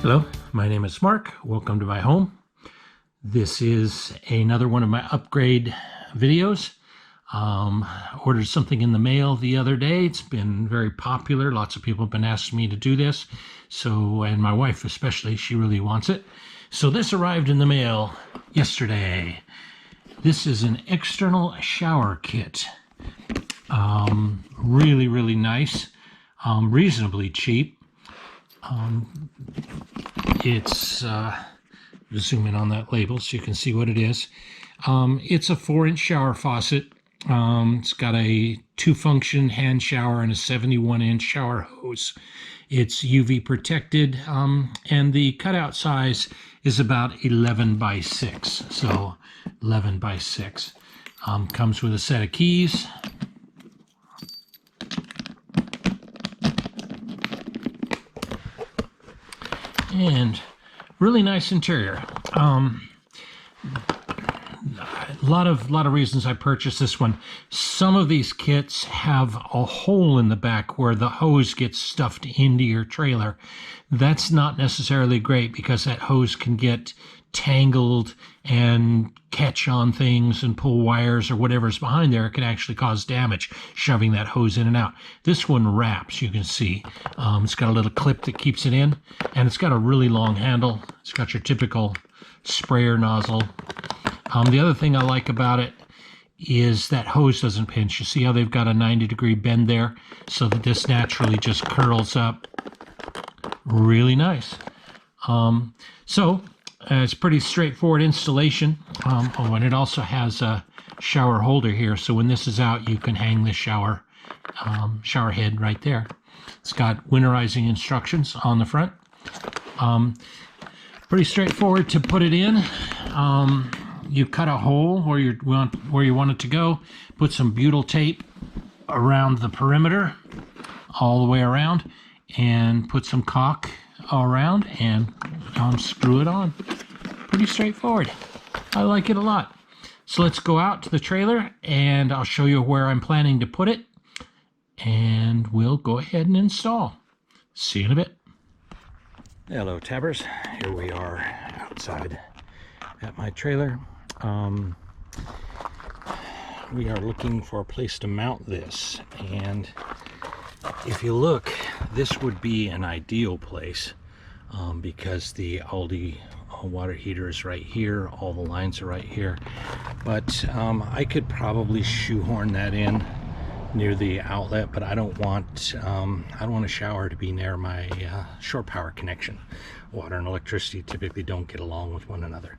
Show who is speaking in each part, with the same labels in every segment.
Speaker 1: Hello, my name is Mark. Welcome to my home. This is another one of my upgrade videos. Ordered something in the mail the other day. It's been very popular. Lots of people have been asking me to do this. So, and my wife especially, she really wants it. So this arrived in the mail yesterday. This is an external shower kit. Really, really nice. Reasonably cheap. It's zoom in on that label so you can see what it is. It's a 4-inch shower faucet. It's got a 2-function hand shower and a 71-inch shower hose. It's UV protected, and the cutout size is about 11 by 6. So 11 by 6. Comes with a set of keys. And really nice interior. A lot of reasons I purchased this one. Some of these kits have a hole in the back where the hose gets stuffed into your trailer. That's not necessarily great because that hose can get tangled and catch on things and pull wires or whatever's behind there. It can actually cause damage shoving that hose in and out. This one wraps, you can see. It's got a little clip that keeps it in, and it's got a really long handle. It's got your typical sprayer nozzle. The other thing I like about it is that hose doesn't pinch. You see how they've got a 90-degree bend there so that this naturally just curls up. Really nice. It's pretty straightforward installation. And it also has a shower holder here, so when this is out, you can hang the shower head right there. It's got winterizing instructions on the front. Pretty straightforward to put it in. You cut a hole where you want it to go. Put some butyl tape around the perimeter, all the way around, and put some caulk around and screw it on. Pretty straightforward. I like it a lot. So let's go out to the trailer and I'll show you where I'm planning to put it, and we'll go ahead and install. See you in a bit. Hello Tabbers, here we are outside at my trailer. We are looking for a place to mount this, and if you look, this would be an ideal place because the Aldi water heater is right here, all the lines are right here, but I could probably shoehorn that in near the outlet, but I don't want a shower to be near my shore power connection. Water and electricity typically don't get along with one another.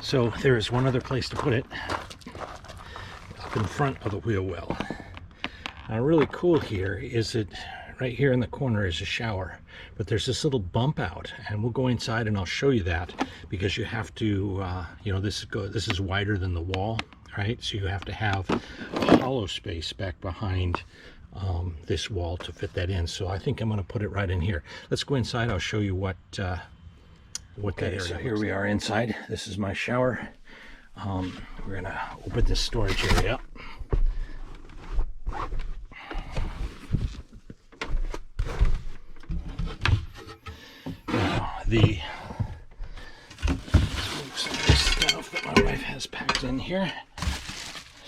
Speaker 1: So there is one other place to put it, up in front of the wheel well. Now really cool here is that right here in the corner is a shower, but there's this little bump out, and we'll go inside and I'll show you that, because you have to, this is wider than the wall, right? So you have to have a hollow space back behind this wall to fit that in. So I think I'm going to put it right in here. Let's go inside. I'll show you what that area. So here we are inside. This is my shower. We're going to open this storage area up. The stuff that my wife has packed in here.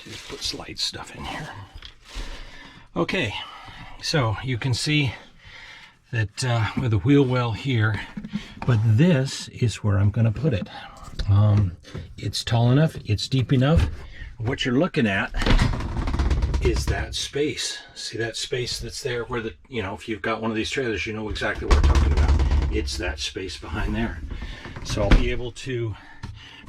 Speaker 1: She just puts light stuff in here. Okay, so you can see that with the wheel well here, But this is where I'm going to put it. It's tall enough, it's deep enough. What you're looking at is that space. See that space that's there where the, you know, if you've got one of these trailers, you know exactly what I'm talking about. It's that space behind there. So I'll be able to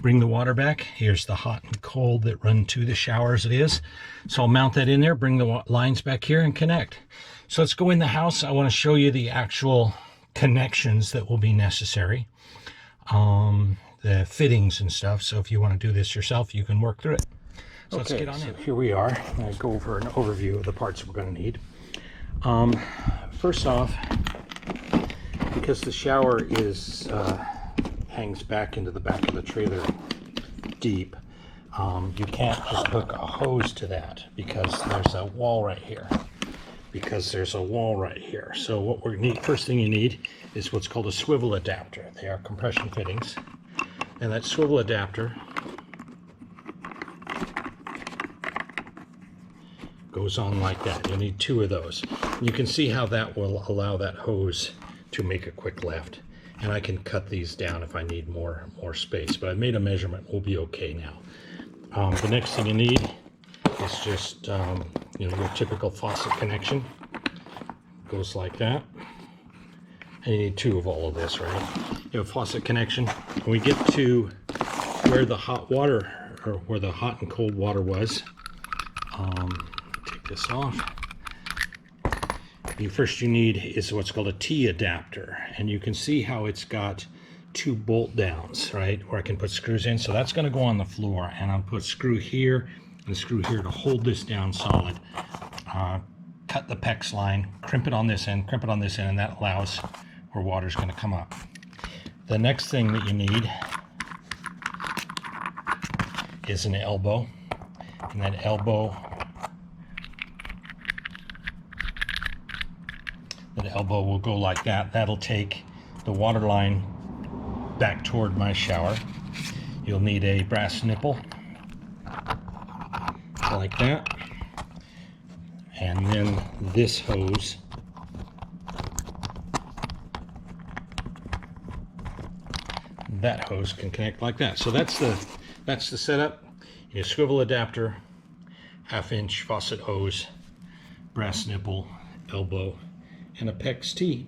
Speaker 1: bring the water back. Here's the hot and cold that run to the shower as it is. So I'll mount that in there, bring the lines back here and connect. So let's go in the house. I want to show you the actual connections that will be necessary. The fittings and stuff. So if you want to do this yourself, you can work through it. So let's get on in. Here we are. I'm going to go over an overview of the parts we're going to need. First off, because the shower is hangs back into the back of the trailer deep, you can't just hook a hose to that because there's a wall right here. So what we need, first thing you need is what's called a swivel adapter. They are compression fittings, and that swivel adapter goes on like that. You'll need 2 of those. You can see how that will allow that hose to make a quick left. And I can cut these down if I need more space, but I've made a measurement. We'll be okay now. The next thing you need is just you know, your typical faucet connection. Goes like that. And you need 2 of all of this, right? You have a faucet connection. When we get to where the hot water, or where the hot and cold water was, take this off. First you need is what's called a T adapter, and you can see how it's got 2 bolt downs, right, where I can put screws in. So that's going to go on the floor, and I'll put screw here and screw here to hold this down solid. Cut the PEX line, crimp it on this end, and that allows where water's going to come up. The next thing that you need is an elbow, and that elbow will go like that. That'll take the water line back toward my shower. You'll need a brass nipple like that, and then this hose that hose can connect like that. So that's the setup. Your swivel adapter, 1/2-inch faucet hose, brass nipple, elbow, and a PEX T.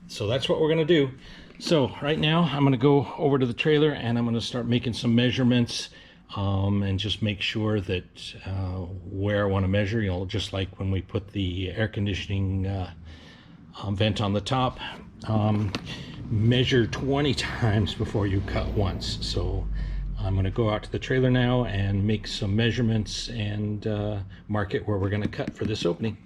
Speaker 1: So that's what we're going to do. So right now I'm going to go over to the trailer and I'm going to start making some measurements, and just make sure that where I want to measure, you know, just like when we put the air conditioning vent on the top, measure 20 times before you cut once. So I'm going to go out to the trailer now and make some measurements and mark it where we're going to cut for this opening.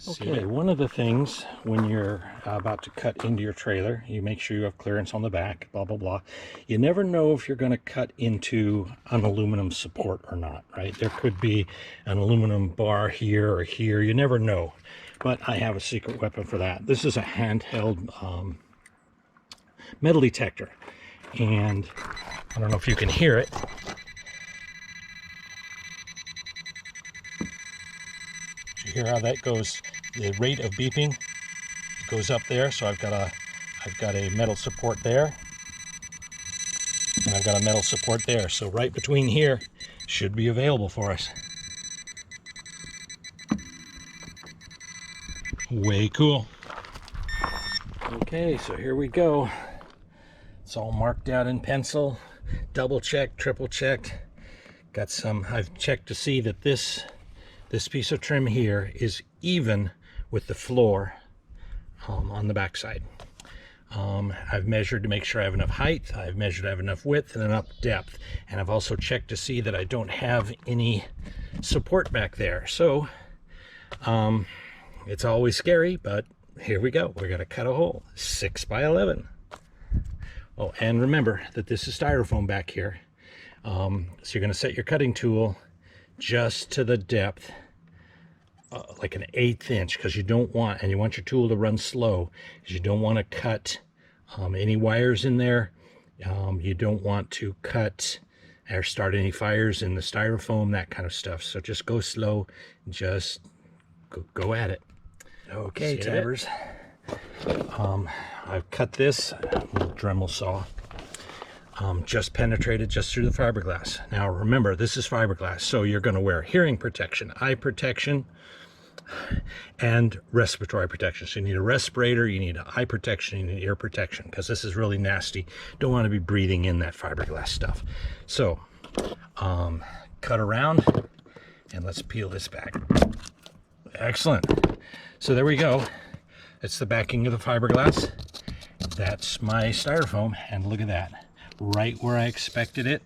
Speaker 1: Okay, one of the things when you're about to cut into your trailer, you make sure you have clearance on the back, blah, blah, blah. You never know if you're going to cut into an aluminum support or not, right? There could be an aluminum bar here or here. You never know. But I have a secret weapon for that. This is a handheld metal detector. And I don't know if you can hear it. You hear how that goes? The rate of beeping goes up there. So I've got a metal support there, and I've got a metal support there. So right between here should be available for us. Way cool. Okay, so here we go. It's all marked out in pencil, double checked, triple checked. Got some, I've checked to see that this piece of trim here is even with the floor on the back side. I've measured to make sure I have enough height, I've measured I have enough width and enough depth, and I've also checked to see that I don't have any support back there. So it's always scary, but here we go. We're gonna cut a hole 6 by 11. Oh, and remember that this is styrofoam back here. So you're gonna set your cutting tool just to the depth, like an 1/8 inch, because you don't want, and you want your tool to run slow, because you don't want to cut any wires in there. You don't want to cut or start any fires in the styrofoam, that kind of stuff. So just go slow, just go at it. Okay, tabbers. I've cut this little Dremel saw, just penetrated just through the fiberglass. Now remember, this is fiberglass, so you're going to wear hearing protection, eye protection, and respiratory protection. So you need a respirator, you need eye protection, you need ear protection, because this is really nasty. Don't want to be breathing in that fiberglass stuff. So cut around and let's peel this back. Excellent. So there we go. It's the backing of the fiberglass. That's my styrofoam, and look at that, right where I expected it.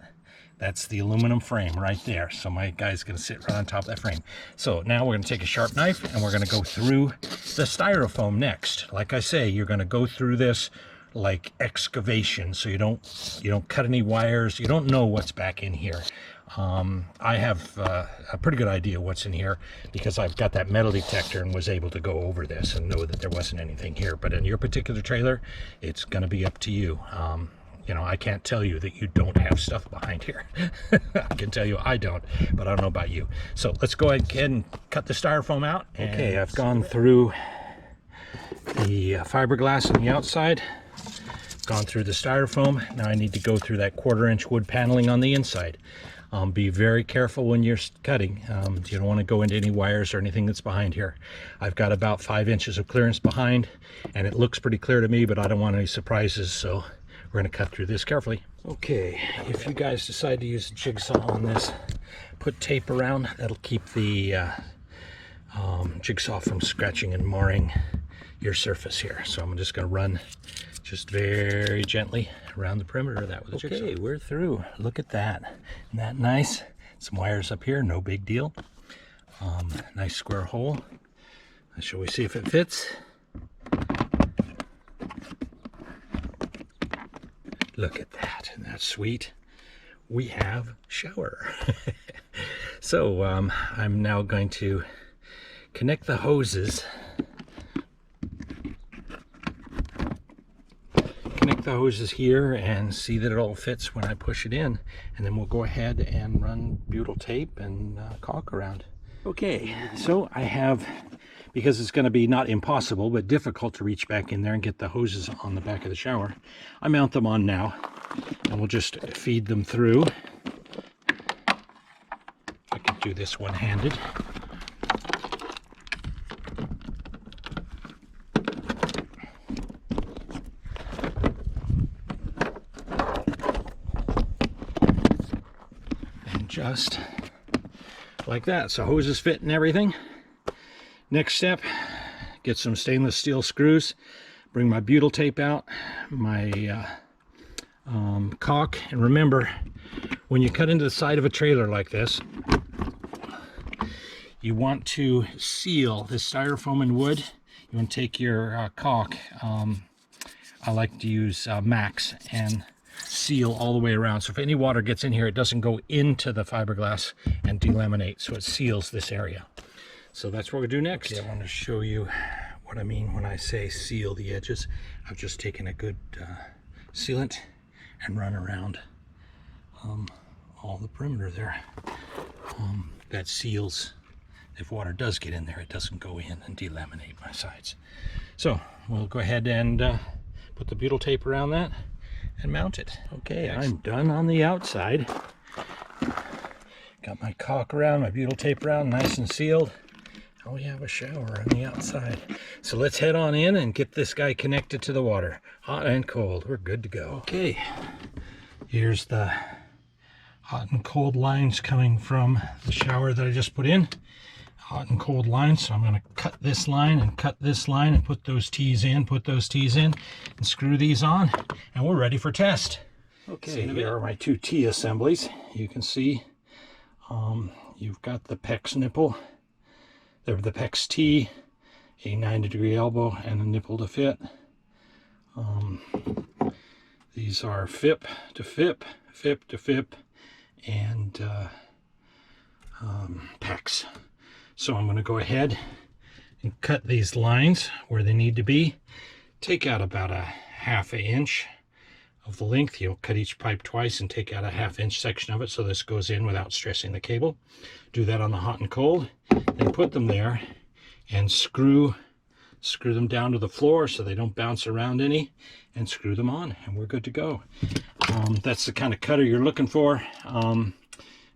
Speaker 1: That's the aluminum frame right there. So my guy's going to sit right on top of that frame. So now we're going to take a sharp knife and we're going to go through the styrofoam next. Like I say, you're going to go through this like excavation, so you don't cut any wires. You don't know what's back in here. I have a pretty good idea what's in here because I've got that metal detector and was able to go over this and know that there wasn't anything here. But in your particular trailer, it's going to be up to you. You know, I can't tell you that you don't have stuff behind here. I can tell you I don't, but I don't know about you. So let's go ahead and cut the styrofoam out. Okay, I've gone through the fiberglass on the outside, gone through the styrofoam. Now I need to go through that 1/4-inch wood paneling on the inside. Be very careful when you're cutting. You don't want to go into any wires or anything that's behind here. I've got about 5 inches of clearance behind, and it looks pretty clear to me, but I don't want any surprises, so we're going to cut through this carefully. Okay, if you guys decide to use a jigsaw on this, put tape around. That'll keep the jigsaw from scratching and marring your surface here. So I'm just going to run just very gently around the perimeter of that with a jigsaw. Okay, we're through. Look at that. Isn't that nice? Some wires up here, no big deal. Nice square hole. Shall we see if it fits? Look at that. Isn't that sweet? We have shower. So I'm now going to connect the hoses. The hoses here and see that it all fits when I push it in, and then we'll go ahead and run butyl tape and caulk around. Okay, so I have, because it's going to be not impossible but difficult to reach back in there and get the hoses on the back of the shower, I mount them on now and we'll just feed them through. I can do this one-handed. Just like that. So hoses fit and everything. Next step, get some stainless steel screws, bring my butyl tape out, my caulk, and remember, when you cut into the side of a trailer like this, you want to seal this styrofoam and wood. You want to take your caulk, I like to use Max, and seal all the way around, so if any water gets in here, it doesn't go into the fiberglass and delaminate, so it seals this area. So that's what we'll do next. Okay, I want to show you what I mean when I say seal the edges. I've just taken a good sealant and run around all the perimeter there. That seals. If water does get in there, it doesn't go in and delaminate my sides. So we'll go ahead and put the butyl tape around that and mount it. Okay, I'm done on the outside. Got my caulk around, my butyl tape around, nice and sealed. Now we have a shower on the outside. So let's head on in and get this guy connected to the water. Hot and cold, we're good to go. Okay, here's the hot and cold lines coming from the shower that I just put in. Hot and cold lines, so I'm going to cut this line and cut this line and put those T's in, and screw these on, and we're ready for test. Okay, here are my 2 T assemblies. You can see you've got the PEX nipple, the PEX T, a 90-degree elbow, and a nipple to fit. These are FIP to FIP, FIP to FIP, and PEX. So I'm going to go ahead and cut these lines where they need to be. Take out about a 1/2 inch of the length. You'll cut each pipe twice and take out a 1/2 inch section of it so this goes in without stressing the cable. Do that on the hot and cold. Then put them there and screw screw them down to the floor so they don't bounce around any, and screw them on, and we're good to go. That's the kind of cutter you're looking for.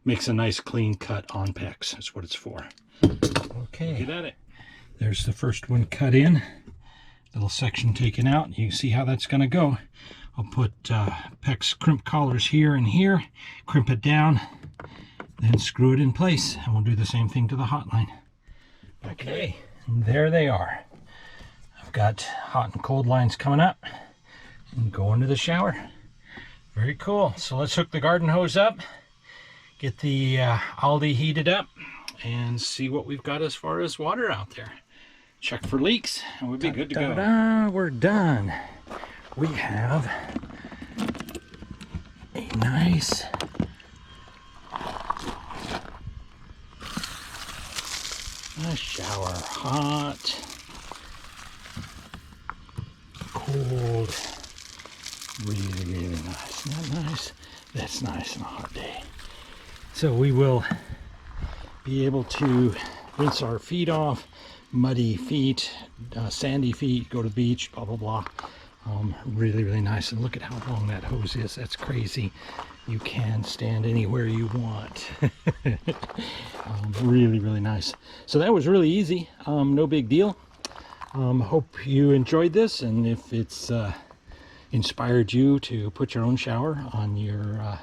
Speaker 1: Makes a nice clean cut on PEX. That's what it's for. Okay, get at it. There's the first one cut in, little section taken out. You can see how that's going to go. I'll put PEX crimp collars here and here, crimp it down, then screw it in place, and we'll do the same thing to the hotline. Okay, and there they are. I've got hot and cold lines coming up and go into the shower. Very cool. So let's hook the garden hose up, get the Aldi heated up, and see what we've got as far as water out there. Check for leaks, and we'll be good to go. We're done. We have a nice shower. Hot, cold, really, really nice. Isn't that nice? That's nice on a hot day. So we will be able to rinse our feet off, muddy feet, sandy feet, go to the beach, blah, blah, blah. Really, really nice. And look at how long that hose is. That's crazy. You can stand anywhere you want. Really, really nice. So that was really easy. No big deal. Hope you enjoyed this, and if it's inspired you to put your own shower on your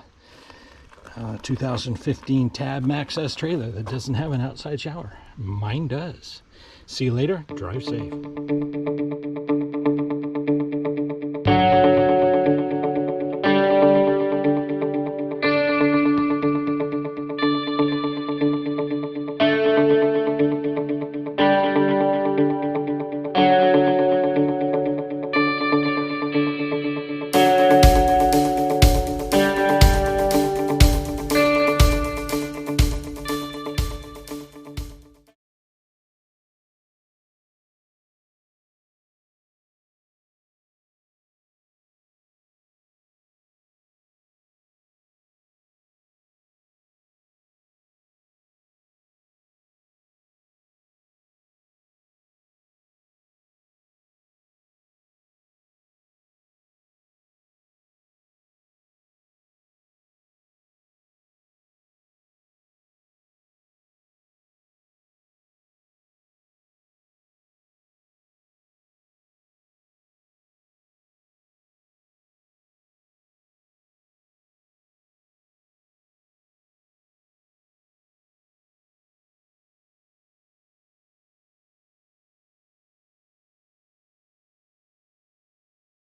Speaker 1: 2015 Tab Max S trailer that doesn't have an outside shower. Mine does. See you later. Drive safe.